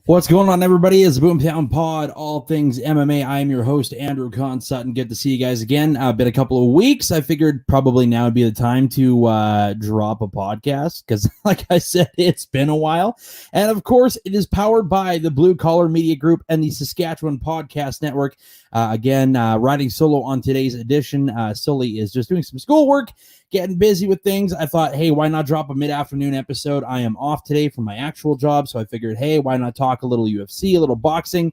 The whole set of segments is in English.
What's going on, everybody? It's Boomtown Pod, all things MMA. I am your host, Andrew Con Sutton. Good to see you guys again. Been a couple of weeks. I figured probably now would be the time to drop a podcast because, like I said, it's been a while. And, of course, it is powered by the Blue Collar Media Group and the Saskatchewan Podcast Network. Riding solo on today's edition. Sully is just doing some schoolwork, getting busy with things. I thought, hey, why not drop a mid-afternoon episode? I am off today from my actual job, so I figured, hey, why not talk a little UFC, a little boxing,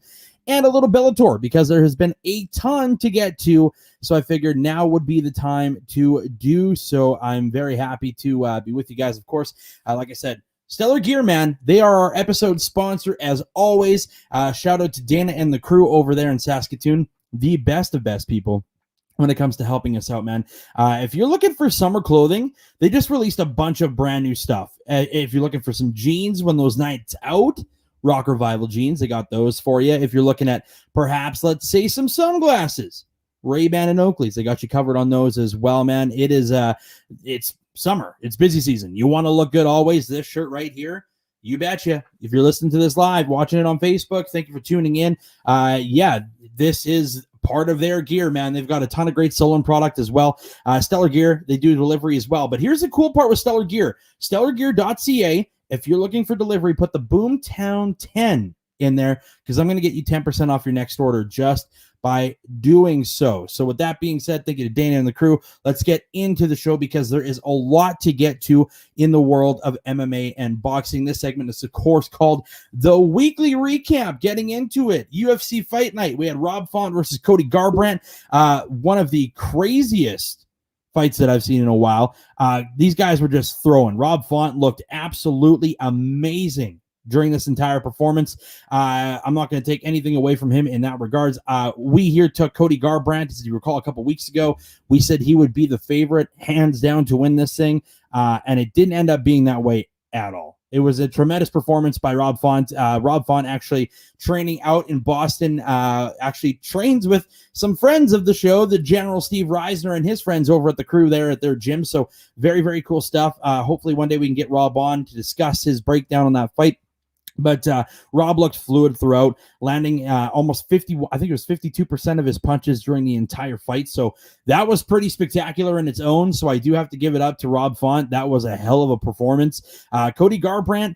and a little Bellator, because there has been a ton to get to, so I figured now would be the time to do so. I'm very happy to be with you guys, of course. Like I said, Stellar Gear, man. They are our episode sponsor, as always. Shout out to Dana and the crew over there in Saskatoon, the best of best people when it comes to helping us out, man. If you're looking for summer clothing, they just released a bunch of brand new stuff. If you're looking for some jeans when those nights out, Rock Revival jeans, they got those for you. If you're looking at perhaps, let's say, some sunglasses, Ray-Ban and Oakley's, they got you covered on those as well, man. It is, it's summer. It's busy season. You want to look good always. This shirt right here, you betcha. If you're listening to this live, watching it on Facebook, thank you for tuning in. This is part of their gear, man. They've got a ton of great stolen product as well. Stellar Gear, they do delivery as well. But here's the cool part with Stellar Gear. StellarGear.ca. If you're looking for delivery, put the Boomtown 10 in there, because I'm going to get you 10% off your next order just by doing so. So with that being said, thank you to Dana and the crew. Let's get into the show, because there is a lot to get to in the world of MMA and boxing. This segment is, of course, called The Weekly Recap. Getting into it, UFC Fight Night. We had Rob Font versus Cody Garbrandt, one of the craziest fights that I've seen in a while. These guys were just throwing. Rob Font looked absolutely amazing during this entire performance. I'm not going to take anything away from him in that regards. We here took Cody Garbrandt, as you recall, a couple weeks ago. We said he would be the favorite, hands down, to win this thing, and it didn't end up being that way at all. It was a tremendous performance by Rob Font. Rob Font actually training out in Boston, actually trains with some friends of the show, the General Steve Reisner and his friends over at the crew there at their gym. So very, very cool stuff. Hopefully one day we can get Rob on to discuss his breakdown on that fight. But Rob looked fluid throughout, landing almost 52% of his punches during the entire fight. So that was pretty spectacular in its own. So I do have to give it up to Rob Font. That was a hell of a performance. Cody Garbrandt,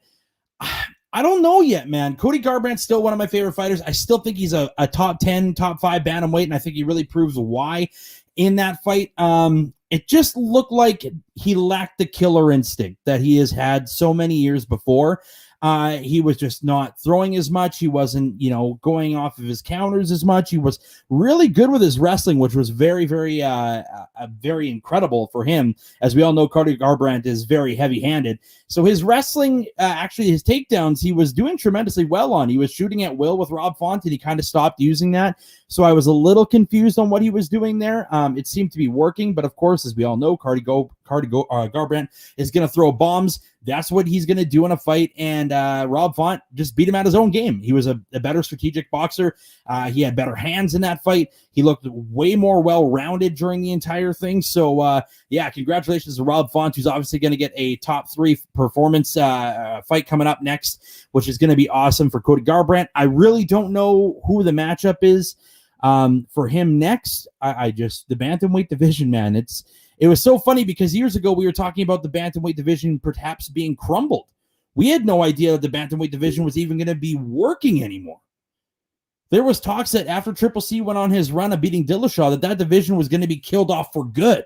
I don't know yet, man. Cody Garbrandt's still one of my favorite fighters. I still think he's a top 10, top 5 bantamweight, and I think he really proves why in that fight. It just looked like he lacked the killer instinct that he has had so many years before. He was just not throwing as much. He wasn't, going off of his counters as much. He was really good with his wrestling, which was very, very, very incredible for him. As we all know, Cody Garbrandt is very heavy-handed. So his wrestling, actually his takedowns, he was doing tremendously well on. He was shooting at will with Rob Font, and he kind of stopped using that. So I was a little confused on what he was doing there. It seemed to be working, but of course, as we all know, Garbrandt is going to throw bombs. That's what he's going to do in a fight, and Rob Font just beat him at his own game. He was a better strategic boxer. He had better hands in that fight. He looked way more well-rounded during the entire thing. So, congratulations to Rob Font, who's obviously going to get a top 3 performance fight coming up next, which is going to be awesome for Cody Garbrandt. I really don't know who the matchup is for him next. The Bantamweight Division, man, it was so funny because years ago we were talking about the Bantamweight Division perhaps being crumbled. We had no idea that the Bantamweight Division was even going to be working anymore. There was talks that after Triple C went on his run of beating Dillashaw, that division was going to be killed off for good.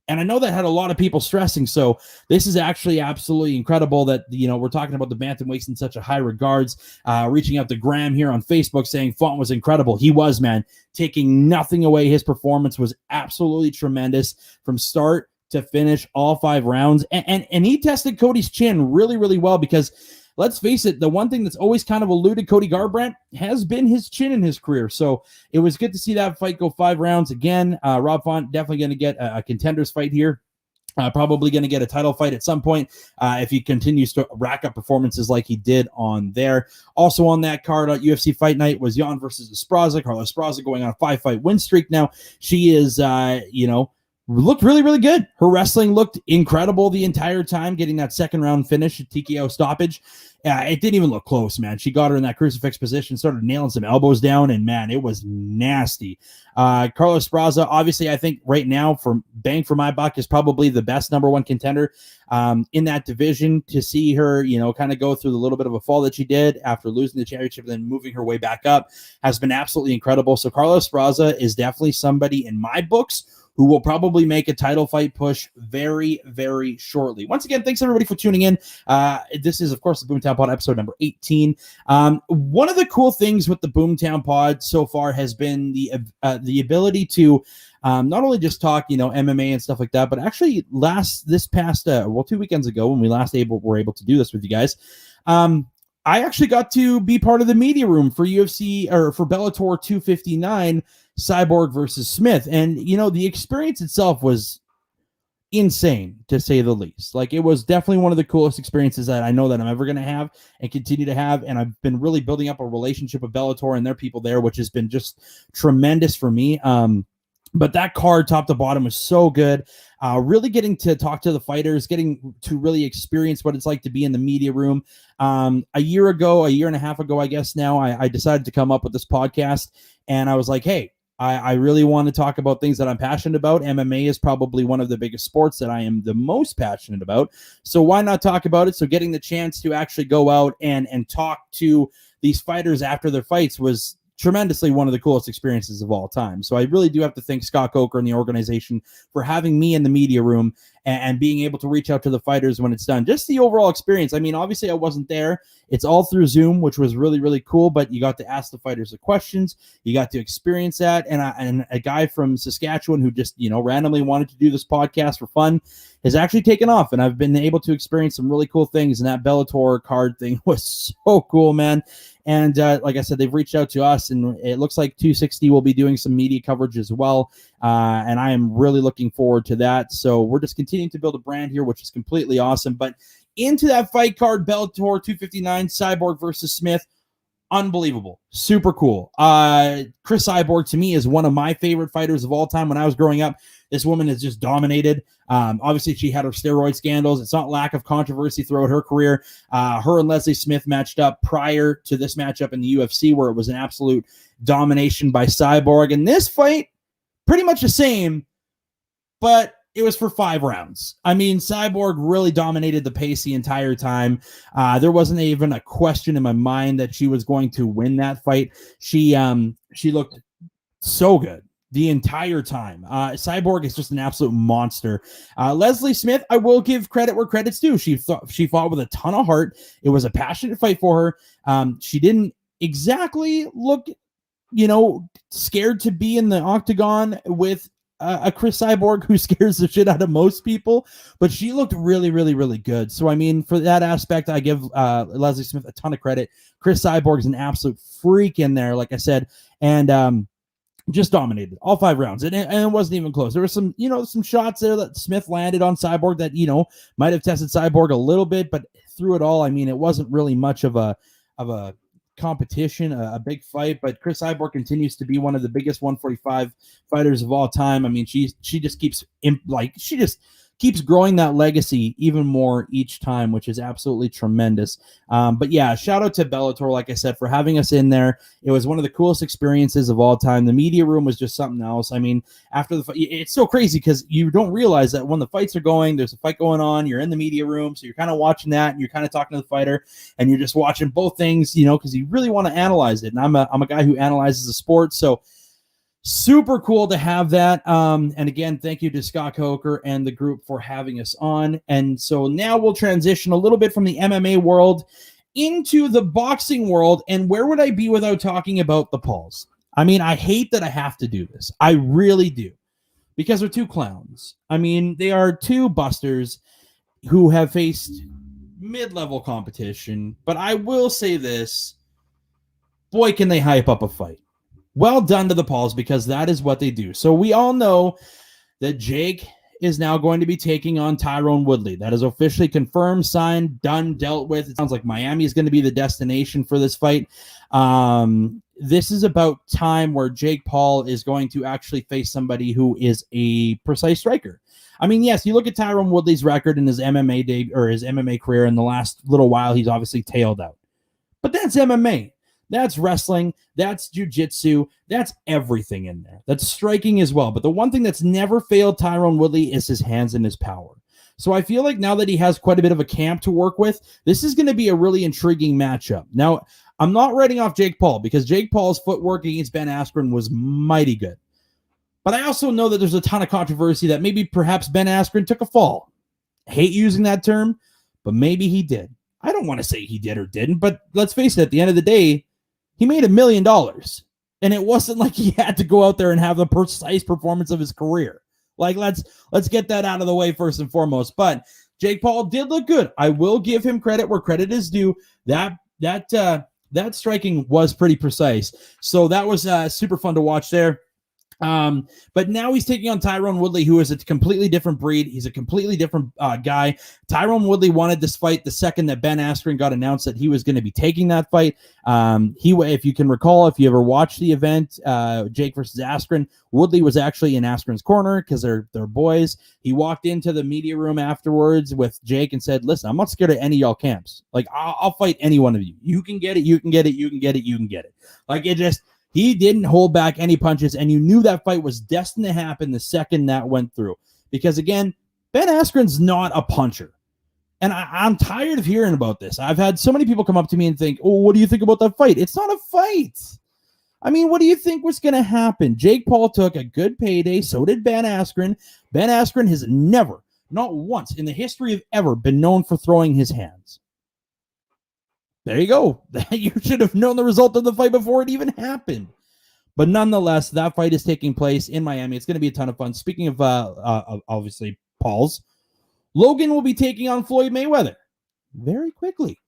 And I know that had a lot of people stressing. So this is actually absolutely incredible that, we're talking about the bantamweights in such a high regards. Reaching out to Graham here on Facebook saying Font was incredible. He was, man, taking nothing away. His performance was absolutely tremendous from start to finish, all 5 rounds. And he tested Cody's chin really, really well, because let's face it, the one thing that's always kind of eluded Cody Garbrandt has been his chin in his career. So it was good to see that fight go 5 rounds. Again, Rob Font definitely going to get a contenders fight here. Probably going to get a title fight at some point if he continues to rack up performances like he did on there. Also on that card at UFC Fight Night was Jan versus Braza. Carla Braza going on a 5-fight win streak now. She is, looked really, really good. Her wrestling looked incredible the entire time, getting that second round finish at TKO stoppage. It didn't even look close, man. She got her in that crucifix position, started nailing some elbows down, and man, it was nasty. Carlos Braza, obviously, I think right now, for bang for my buck, is probably the best number one contender in that division. To see her, kind of go through the little bit of a fall that she did after losing the championship and then moving her way back up has been absolutely incredible. So Carlos Braza is definitely somebody in my books who will probably make a title fight push very, very shortly. Once again, thanks everybody for tuning in. This is, of course, the Boomtown Pod episode number 18. One of the cool things with the Boomtown Pod so far has been the ability to not only just talk, MMA and stuff like that, but actually this past 2 weekends ago when we were able to do this with you guys, I actually got to be part of the media room for UFC or for Bellator 259 Cyborg versus Smith. And, the experience itself was insane, to say the least. Like, it was definitely one of the coolest experiences that I know that I'm ever going to have and continue to have. And I've been really building up a relationship with Bellator and their people there, which has been just tremendous for me. But that card, top to bottom, was so good. Really getting to talk to the fighters, getting to really experience what it's like to be in the media room. A year and a half ago, I guess now, I decided to come up with this podcast. And I was like, hey, I really want to talk about things that I'm passionate about. MMA is probably one of the biggest sports that I am the most passionate about. So why not talk about it? So getting the chance to actually go out and talk to these fighters after their fights was tremendously one of the coolest experiences of all time. So I really do have to thank Scott Coker and the organization for having me in the media room and being able to reach out to the fighters when it's done. Just the overall experience. I mean, obviously I wasn't there. It's all through Zoom, which was really, really cool, but you got to ask the fighters the questions. You got to experience that. And a guy from Saskatchewan who just, randomly wanted to do this podcast for fun has actually taken off. And I've been able to experience some really cool things. And that Bellator card thing was so cool, man. And like I said, they've reached out to us, and it looks like 260 will be doing some media coverage as well. And I am really looking forward to that. So we're just continuing to build a brand here, which is completely awesome. But into that fight card, Bellator 259, Cyborg versus Smith. Unbelievable. Super cool. Chris Cyborg, to me, is one of my favorite fighters of all time. When I was growing up, this woman has just dominated. Obviously, she had her steroid scandals. It's not lack of controversy throughout her career. Her and Leslie Smith matched up prior to this matchup in the UFC, where it was an absolute domination by Cyborg. And this fight, pretty much the same, but it was for 5 rounds. I mean, Cyborg really dominated the pace the entire time. There wasn't even a question in my mind that she was going to win that fight. She looked so good the entire time. Cyborg is just an absolute monster. Leslie Smith, I will give credit where credit's due. She fought with a ton of heart. It was a passionate fight for her. She didn't exactly look, scared to be in the octagon with a Chris Cyborg who scares the shit out of most people, but she looked really, really, really good. So, I mean, for that aspect, I give Leslie Smith a ton of credit. Chris Cyborg is an absolute freak in there, like I said, and just dominated all 5 rounds. And it wasn't even close. There were some, some shots there that Smith landed on Cyborg that, might have tested Cyborg a little bit, but through it all, I mean, it wasn't really much of a competition, a big fight, but Chris Cyborg continues to be one of the biggest 145 fighters of all time. I mean, she just keeps growing that legacy even more each time, which is absolutely tremendous. But yeah, shout out to Bellator, like I said, for having us in there. It was one of the coolest experiences of all time. The media room was just something else. I mean, after the fight, it's so crazy because you don't realize that when the fights are going, there's a fight going on, you're in the media room, so you're kind of watching that, and you're kind of talking to the fighter, and you're just watching both things, because you really want to analyze it. And I'm a guy who analyzes the sport, so super cool to have that. And again, thank you to Scott Coker and the group for having us on. And so now we'll transition a little bit from the MMA world into the boxing world. And where would I be without talking about the Pauls? I mean, I hate that I have to do this. I really do. Because they're 2 clowns. I mean, they are 2 busters who have faced mid-level competition. But I will say this. Boy, can they hype up a fight. Well done to the Pauls, because that is what they do. So we all know that Jake is now going to be taking on Tyrone Woodley. That is officially confirmed, signed, done, dealt with. It sounds like Miami is going to be the destination for this fight. this is about time where Jake Paul is going to actually face somebody who is a precise striker. I mean, yes, you look at Tyron Woodley's record in his MMA day or his MMA career in the last little while, he's obviously tailed out. But that's MMA. That's wrestling. That's jiu-jitsu. That's everything in there. That's striking as well. But the one thing that's never failed Tyron Woodley is his hands and his power. So I feel like now that he has quite a bit of a camp to work with, this is going to be a really intriguing matchup. Now, I'm not writing off Jake Paul because Jake Paul's footwork against Ben Askren was mighty good. But I also know that there's a ton of controversy that maybe perhaps Ben Askren took a fall. I hate using that term, but maybe he did. I don't want to say he did or didn't, but let's face it, at the end of the day, he made $1 million. And it wasn't like he had to go out there and have the precise performance of his career. Like, let's get that out of the way first and foremost. But Jake Paul did look good. I will give him credit where credit is due. That striking was pretty precise. So that was super fun to watch there. But now he's taking on Tyron Woodley, who is a completely different breed. He's a completely different guy. Tyron Woodley wanted this fight the second that Ben Askren got announced that he was going to be taking that fight. If you can recall, if you ever watched the event, Jake versus Askren, Woodley was actually in Askren's corner because they're boys. He walked into the media room afterwards with Jake and said, "Listen, I'm not scared of any of y'all camps. Like, I'll fight any one of you. You can get it. You can get it. You can get it. You can get it." Like, it just. He didn't hold back any punches, and you knew that fight was destined to happen the second that went through. Because, again, Ben Askren's not a puncher. And I'm tired of hearing about this. I've had so many people come up to me and think, "Oh, what do you think about that fight?" It's not a fight. I mean, what do you think was going to happen? Jake Paul took a good payday. So did Ben Askren. Ben Askren has never, not once in the history of ever, been known for throwing his hands. There you go. You should have known the result of the fight before it even happened. But nonetheless, that fight is taking place in Miami. It's going to be a ton of fun. Speaking of obviously Paul's, Logan will be taking on Floyd Mayweather very quickly.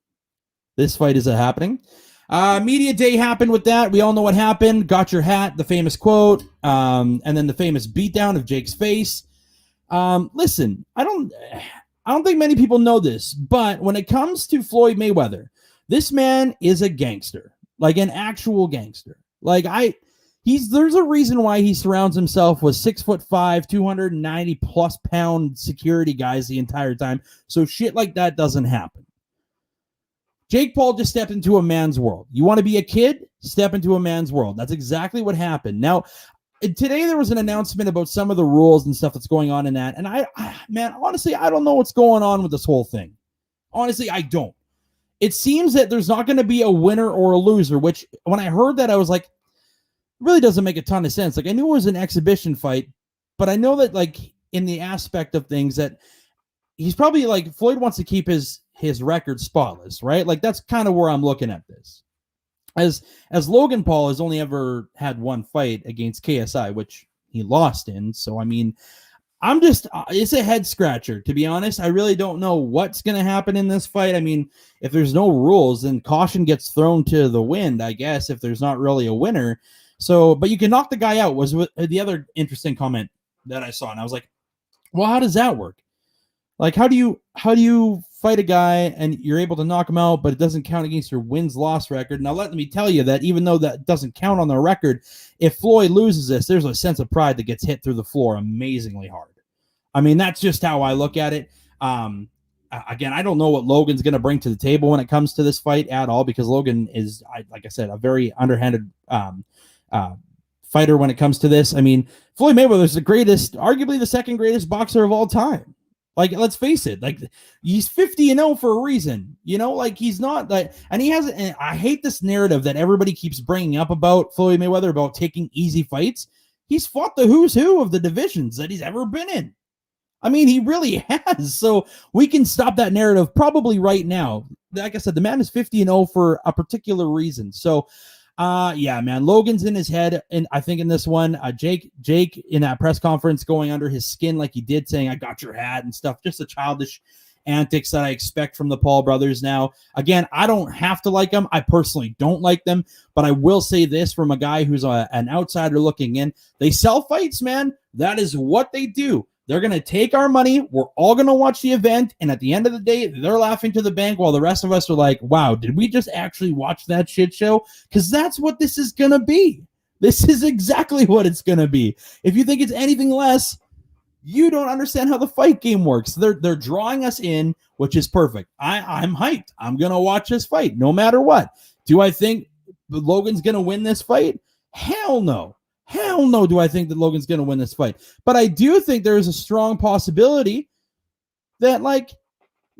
This fight is happening. Media day happened with that. We all know what happened. Got your hat, the famous quote, and then the famous beatdown of Jake's face. Listen, I don't think many people know this, but when it comes to Floyd Mayweather, this man is a gangster, like an actual gangster. Like there's a reason why he surrounds himself with 6'5", 290 plus pound security guys the entire time. So shit like that doesn't happen. Jake Paul just stepped into a man's world. You want to be a kid? Step into a man's world. That's exactly what happened. Now, today there was an announcement about some of the rules and stuff that's going on in that. And honestly, I don't know what's going on with this whole thing. Honestly, I don't. It seems that there's not going to be a winner or a loser, which when I heard that, I was like, it really doesn't make a ton of sense. Like, I knew it was an exhibition fight, but I know that, like, in the aspect of things that he's probably like, Floyd wants to keep his record spotless, right? Like, that's kind of where I'm looking at this. As Logan Paul has only ever had one fight against KSI, which he lost in. So, I mean, it's a head scratcher, to be honest. I really don't know what's going to happen in this fight. I mean, if there's no rules, then caution gets thrown to the wind, I guess, if there's not really a winner. So, but you can knock the guy out was the other interesting comment that I saw. And I was like, well, how does that work? Like, how do you fight a guy and you're able to knock him out, but it doesn't count against your wins-loss record? Now, let me tell you that even though that doesn't count on the record, if Floyd loses this, there's a sense of pride that gets hit through the floor amazingly hard. I mean, that's just how I look at it. Again, I don't know what Logan's going to bring to the table when it comes to this fight at all, because Logan is, like I said, a very underhanded fighter when it comes to this. I mean, Floyd Mayweather is arguably the second greatest boxer of all time. Like, let's face it, like, he's 50-0 for a reason, you know, like, he's not like, and he hasn't, and I hate this narrative that everybody keeps bringing up about Floyd Mayweather, about taking easy fights. He's fought the who's who of the divisions that he's ever been in. I mean, he really has. So we can stop that narrative probably right now. Like I said, the man is 50-0 for a particular reason. So, yeah, man, Logan's in his head, and I think in this one, Jake in that press conference going under his skin like he did, saying, "I got your hat" and stuff, just the childish antics that I expect from the Paul brothers. Now, again, I don't have to like them. I personally don't like them, but I will say this from a guy who's an outsider looking in. They sell fights, man. That is what they do. They're going to take our money. We're all going to watch the event. And at the end of the day, they're laughing to the bank while the rest of us are like, wow, did we just actually watch that shit show? Because that's what this is going to be. This is exactly what it's going to be. If you think it's anything less, you don't understand how the fight game works. They're drawing us in, which is perfect. I'm hyped. I'm going to watch this fight no matter what. Do I think Logan's going to win this fight? Hell no. Hell no do I think that Logan's going to win this fight. But I do think there is a strong possibility that, like,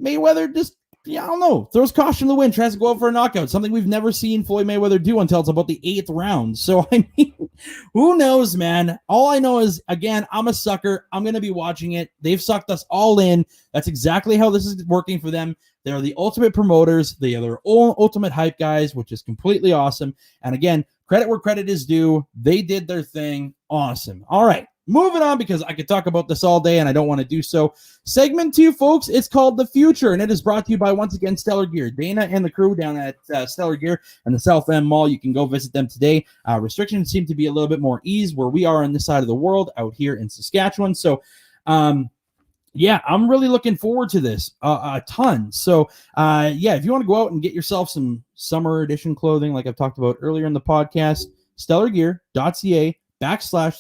Mayweather just, I don't know, throws caution to the wind, tries to go out for a knockout, something we've never seen Floyd Mayweather do until it's about the 8th round. So, I mean, who knows, man? All I know is, again, I'm a sucker. I'm going to be watching it. They've sucked us all in. That's exactly how this is working for them. They're the ultimate promoters. They are their own ultimate hype guys, which is completely awesome. And again, credit where credit is due. They did their thing. Awesome. All right. Moving on, because I could talk about this all day and I don't want to do so. Segment 2, folks, it's called The Future, and it is brought to you by, once again, Stellar Gear. Dana and the crew down at Stellar Gear and the South End Mall. You can go visit them today. Restrictions seem to be a little bit more ease where we are on this side of the world out here in Saskatchewan. So, yeah, I'm really looking forward to this a ton. So, yeah, if you want to go out and get yourself some summer edition clothing, like I've talked about earlier in the podcast, stellargear.ca/the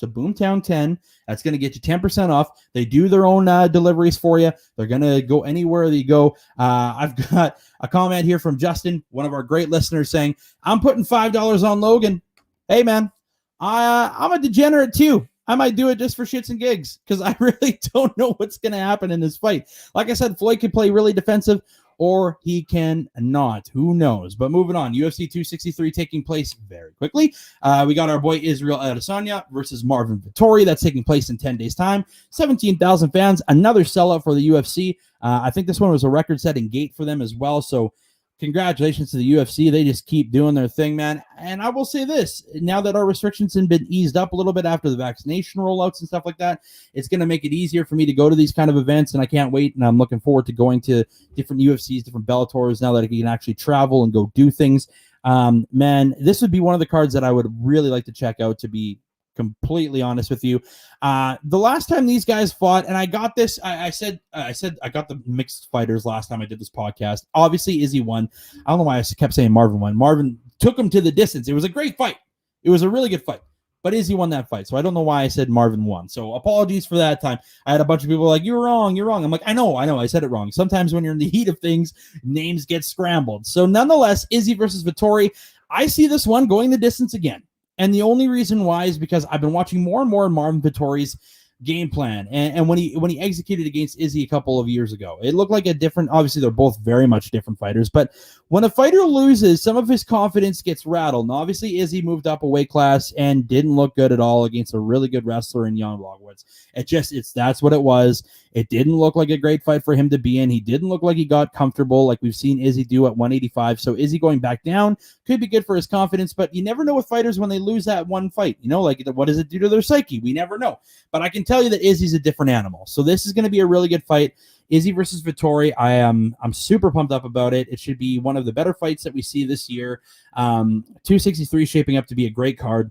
Boomtown 10. That's going to get you 10% off. They do their own deliveries for you. They're going to go anywhere that you go. I've got a comment here from Justin, one of our great listeners, saying, I'm putting $5 on Logan. Hey, man, I'm a degenerate too. I might do it just for shits and gigs because I really don't know what's going to happen in this fight. Like I said, Floyd could play really defensive or he can not. Who knows? But moving on, UFC 263 taking place very quickly. We got our boy Israel Adesanya versus Marvin Vittori. That's taking place in 10 days' time. 17,000 fans, another sellout for the UFC. I think this one was a record-setting gate for them as well, so congratulations to the UFC. They just keep doing their thing, man. And I will say this, now that our restrictions have been eased up a little bit after the vaccination rollouts and stuff like that, it's going to make it easier for me to go to these kind of events, and I can't wait, and I'm looking forward to going to different UFCs, different Bellators, now that I can actually travel and go do things. Man, this would be one of the cards that I would really like to check out, to be completely honest with you. The last time these guys fought, and I got this, I said I got the mixed fighters last time I did this podcast. Obviously, Izzy won. I don't know why I kept saying Marvin won. Marvin took him to the distance. It was a great fight. It was a really good fight. But Izzy won that fight. So I don't know why I said Marvin won. So apologies for that time. I had a bunch of people like, you're wrong. I'm like, I know. I said it wrong. Sometimes when you're in the heat of things, names get scrambled. So nonetheless, Izzy versus Vittori, I see this one going the distance again. And the only reason why is because I've been watching more and more Marvin Vittori's game plan. And when he executed against Izzy a couple of years ago, it looked like a different, obviously they're both very much different fighters, but when a fighter loses, some of his confidence gets rattled. And obviously Izzy moved up a weight class and didn't look good at all against a really good wrestler in Jan Blachowicz. That's what it was. It didn't look like a great fight for him to be in. He didn't look like he got comfortable like we've seen Izzy do at 185. So Izzy going back down could be good for his confidence, but you never know with fighters when they lose that one fight. You know, like, what does it do to their psyche? We never know. But I can tell you that Izzy's a different animal. So this is going to be a really good fight. Izzy versus Vittori. I'm super pumped up about it. It should be one of the better fights that we see this year. 263 shaping up to be a great card.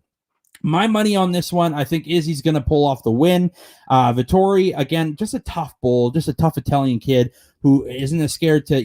My money on this one, I think Izzy's going to pull off the win. Vittori, again, just a tough bull, just a tough Italian kid who isn't as scared to,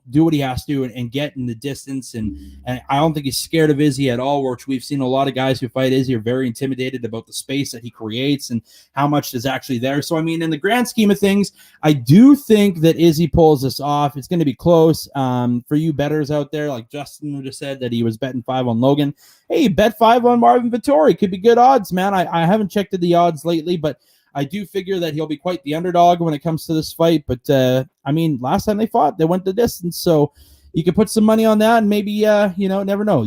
do what he has to and get in the distance. And I don't think he's scared of Izzy at all, which we've seen a lot of guys who fight Izzy are very intimidated about the space that he creates and how much is actually there. So, I mean, in the grand scheme of things, I do think that Izzy pulls this off. It's going to be close. For you bettors out there, like Justin who just said that he was betting 5 on Logan. Hey, bet 5 on Marvin Vittori. Could be good odds, man. I haven't checked the odds lately, but I do figure that he'll be quite the underdog when it comes to this fight. But, I mean, last time they fought, they went the distance. So you could put some money on that and maybe, never know.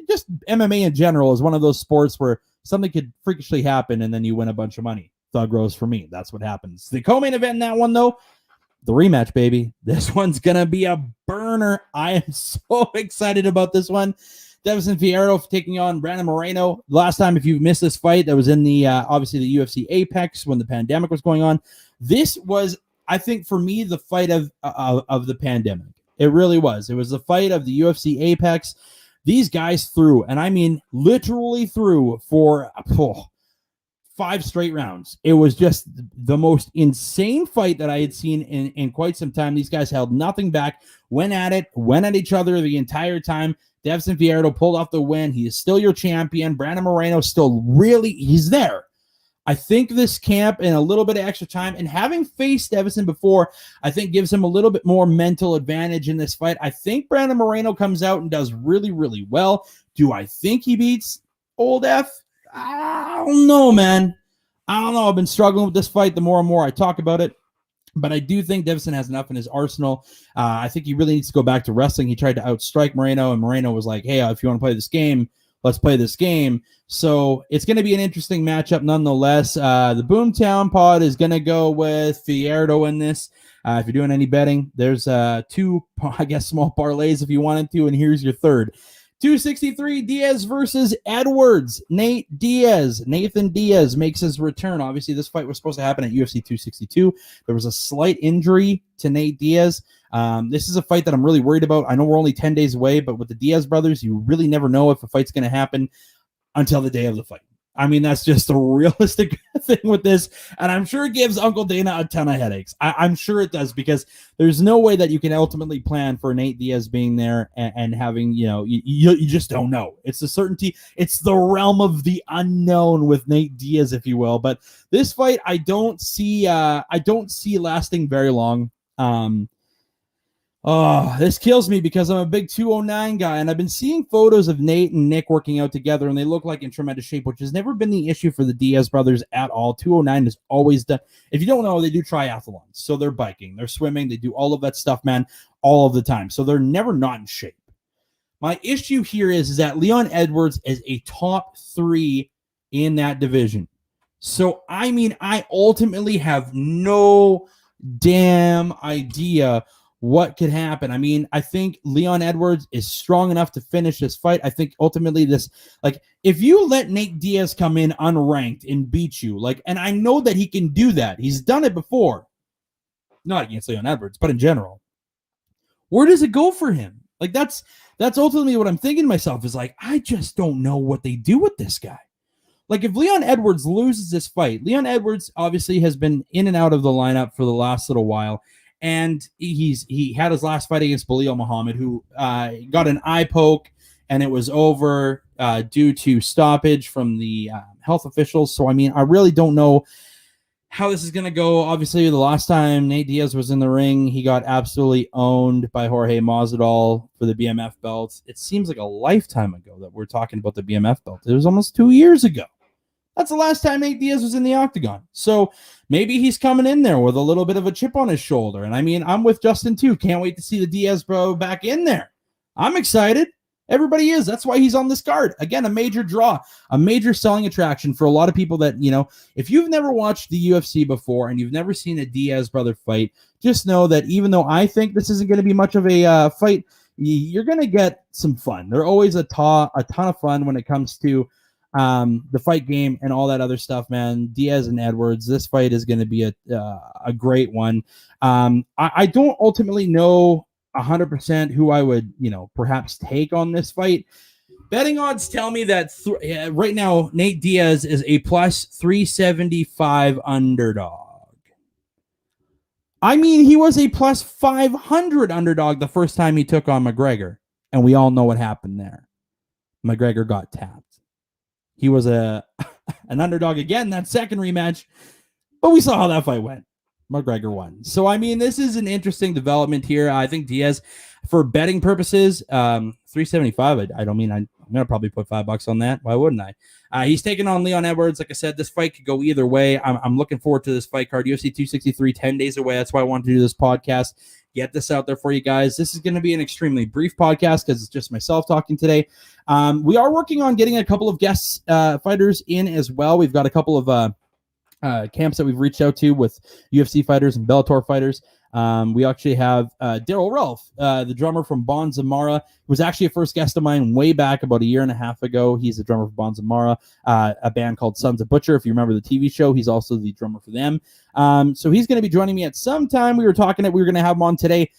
Just MMA in general is one of those sports where something could freakishly happen and then you win a bunch of money. Thug rose for me. That's what happens. The co-main event in that one, though, the rematch, baby. This one's going to be a burner. I am so excited about this one. Davison Fierro taking on Brandon Moreno. Last time, if you missed this fight, that was in the obviously the UFC Apex when the pandemic was going on. This was, I think, for me, the fight of the pandemic. It really was. It was the fight of the UFC Apex. These guys threw, and I mean literally threw for 5 straight rounds. It was just the most insane fight that I had seen in quite some time. These guys held nothing back, went at each other the entire time. Deiveson Fierro pulled off the win. He is still your champion. Brandon Moreno still he's there. I think this camp and a little bit of extra time and having faced Deiveson before, I think gives him a little bit more mental advantage in this fight. I think Brandon Moreno comes out and does really, really well. Do I think he beats Old F? I don't know, man. I don't know. I've been struggling with this fight the more and more I talk about it. But I do think Deiveson has enough in his arsenal. I think he really needs to go back to wrestling. He tried to outstrike Moreno, and Moreno was like, hey, if you want to play this game, let's play this game. So it's going to be an interesting matchup nonetheless. The Boomtown pod is going to go with Fierro in this. If you're doing any betting, there's 2, I guess, small parlays if you wanted to, and here's your third. 263 Diaz versus Edwards. Nathan Diaz makes his return. Obviously, this fight was supposed to happen at UFC 262. There was a slight injury to Nate Diaz. This is a fight that I'm really worried about. I know we're only 10 days away, but with the Diaz brothers, you really never know if a fight's going to happen until the day of the fight. I mean, that's just a realistic thing with this. And I'm sure it gives Uncle Dana a ton of headaches. I'm sure it does, because there's no way that you can ultimately plan for Nate Diaz being there and having, you just don't know. It's the certainty. It's the realm of the unknown with Nate Diaz, if you will. But this fight, I don't see lasting very long. Oh, this kills me because I'm a big 209 guy, and I've been seeing photos of Nate and Nick working out together, and they look like in tremendous shape, which has never been the issue for the Diaz brothers at all. 209 is always done. If you don't know, they do triathlons. So they're biking, they're swimming, they do all of that stuff, man, all of the time. So they're never not in shape. My issue here is that Leon Edwards is a top 3 in that division. So, I mean, I ultimately have no damn idea what could happen. I mean, I think Leon Edwards is strong enough to finish this fight. I think ultimately if you let Nate Diaz come in unranked and beat you, and I know that he can do that. He's done it before. Not against Leon Edwards, but in general. Where does it go for him? That's ultimately what I'm thinking to myself is I just don't know what they do with this guy. If Leon Edwards loses this fight, Leon Edwards obviously has been in and out of the lineup for the last little while. And he had his last fight against Belal Muhammad, who got an eye poke, and it was over due to stoppage from the health officials. So, I mean, I really don't know how this is going to go. Obviously, the last time Nate Diaz was in the ring, he got absolutely owned by Jorge Masvidal for the BMF belt. It seems like a lifetime ago that we're talking about the BMF belt. It was almost 2 years ago. That's the last time Nate Diaz was in the octagon. So maybe he's coming in there with a little bit of a chip on his shoulder. And I mean, I'm with Justin too. Can't wait to see the Diaz bro back in there. I'm excited. Everybody is. That's why he's on this card. Again, a major draw, a major selling attraction for a lot of people that, if you've never watched the UFC before and you've never seen a Diaz brother fight, just know that even though I think this isn't going to be much of a fight, you're going to get some fun. They're always a ton of fun when it comes to the fight game and all that other stuff, man. Diaz and Edwards, this fight is going to be a great one. I don't ultimately know 100% who I would, perhaps take on this fight. Betting odds tell me that right now, Nate Diaz is a plus 375 underdog. I mean, he was a plus 500 underdog the first time he took on McGregor, and we all know what happened there. McGregor got tapped. He was an underdog again that second rematch, but we saw how that fight went. McGregor won. So, I mean, this is an interesting development here. I think Diaz, for betting purposes, 375, I'm going to probably put $5 on that. Why wouldn't I? He's taking on Leon Edwards. Like I said, this fight could go either way. I'm looking forward to this fight card. UFC 263, 10 days away. That's why I wanted to do this podcast. Get this out there for you guys. This is going to be an extremely brief podcast because it's just myself talking today. We are working on getting a couple of guest fighters in as well. We've got a couple of camps that we've reached out to with UFC fighters and Bellator fighters. We actually have Daryl Ralph, the drummer from Bon Zamara. was actually a first guest of mine way back about a year and a half ago. He's the drummer for Bantamweight, a band called Sons of Butcher. If you remember the TV show, he's also the drummer for them. So he's going to be joining me at some time. We were talking that we were going to have him on today.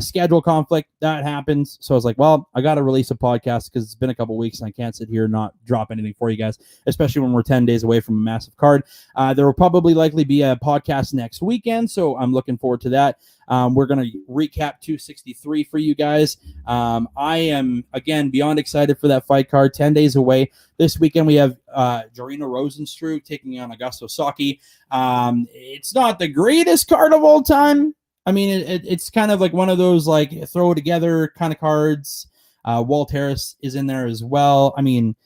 Schedule conflict, that happens. So I was like, well, I got to release a podcast because it's been a couple weeks and I can't sit here and not drop anything for you guys, especially when we're 10 days away from a massive card. There will probably likely be a podcast next weekend, so I'm looking forward to that. We're going to recap 263 for you guys. I am, again, beyond excited for that fight card. 10 days away. This weekend we have Jorino Rosenstruck taking on Augusto Saki. It's not the greatest card of all time. I mean, it's kind of like one of those like throw together kind of cards. Walt Harris is in there as well. I mean,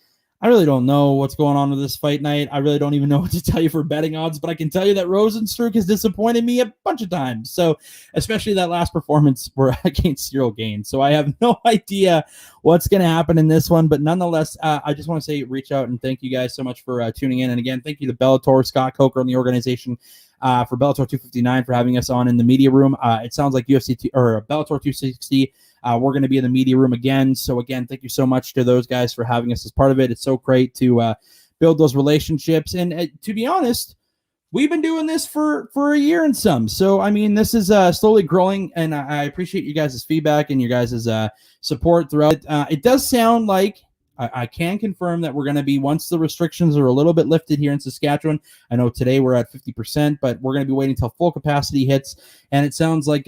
I really don't know what's going on with this fight night. I really don't even know what to tell you for betting odds, but I can tell you that Rosenstruck has disappointed me a bunch of times. So, especially that last performance where against Cyril Gaines. So, I have no idea what's going to happen in this one, but nonetheless, I just want to say reach out and thank you guys so much for tuning in. And again, thank you to Bellator, Scott Coker, and the organization for Bellator 259 for having us on in the media room. It sounds like Bellator 260. We're going to be in the media room again. So again, thank you so much to those guys for having us as part of it. It's so great to build those relationships. And to be honest, we've been doing this for a year and some. So, I mean, this is slowly growing, and I appreciate you guys' feedback and your guys' support throughout. It does sound like I can confirm that we're going to be, once the restrictions are a little bit lifted here in Saskatchewan. I know today we're at 50%, but we're going to be waiting until full capacity hits. And it sounds like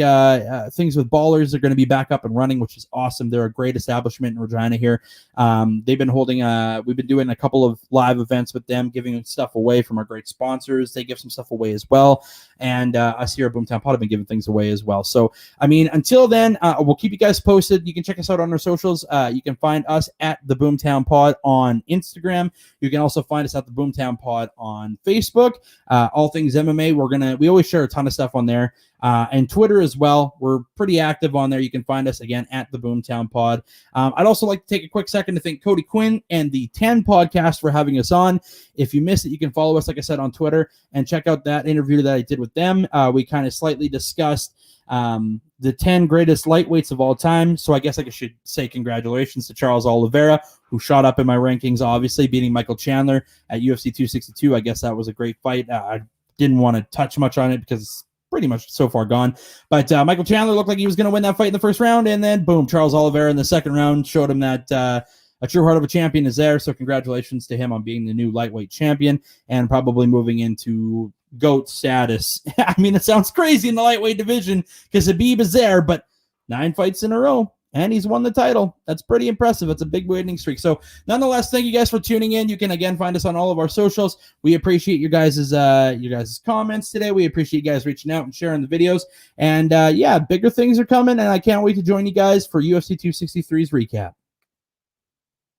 things with Ballers are going to be back up and running, which is awesome. They're a great establishment in Regina here. They've been holding, we've been doing a couple of live events with them, giving stuff away from our great sponsors. They give some stuff away as well. And us here at Boomtown Pod have been giving things away as well. So, I mean, until then, we'll keep you guys posted. You can check us out on our socials. You can find us at the Boomtown Pod on Instagram. You can also find us at the Boomtown Pod on Facebook. All things MMA. We always share a ton of stuff on there. And Twitter as well. We're pretty active on there. You can find us again at the Boomtown Pod. I'd also like to take a quick second to thank Cody Quinn and the 10 podcast for having us on. If you missed it, you can follow us, like I said, on Twitter and check out that interview that I did with them. We kind of slightly discussed the 10 greatest lightweights of all time. So I guess I should say congratulations to Charles Oliveira, who shot up in my rankings, obviously beating Michael Chandler at UFC 262. I guess that was a great fight. I didn't want to touch much on it because it's pretty much so far gone. But Michael Chandler looked like he was going to win that fight in the first round, and then boom, Charles Oliveira in the second round showed him that a true heart of a champion is there. So congratulations to him on being the new lightweight champion and probably moving into GOAT status. I mean, it sounds crazy in the lightweight division because Habib is there, but 9 fights in a row and he's won the title. That's pretty impressive. It's a big winning streak. So nonetheless, thank you guys for tuning in. You can again find us on all of our socials. We appreciate your guys' comments today. We appreciate you guys reaching out and sharing the videos. And yeah, bigger things are coming, and I can't wait to join you guys for UFC 263's recap.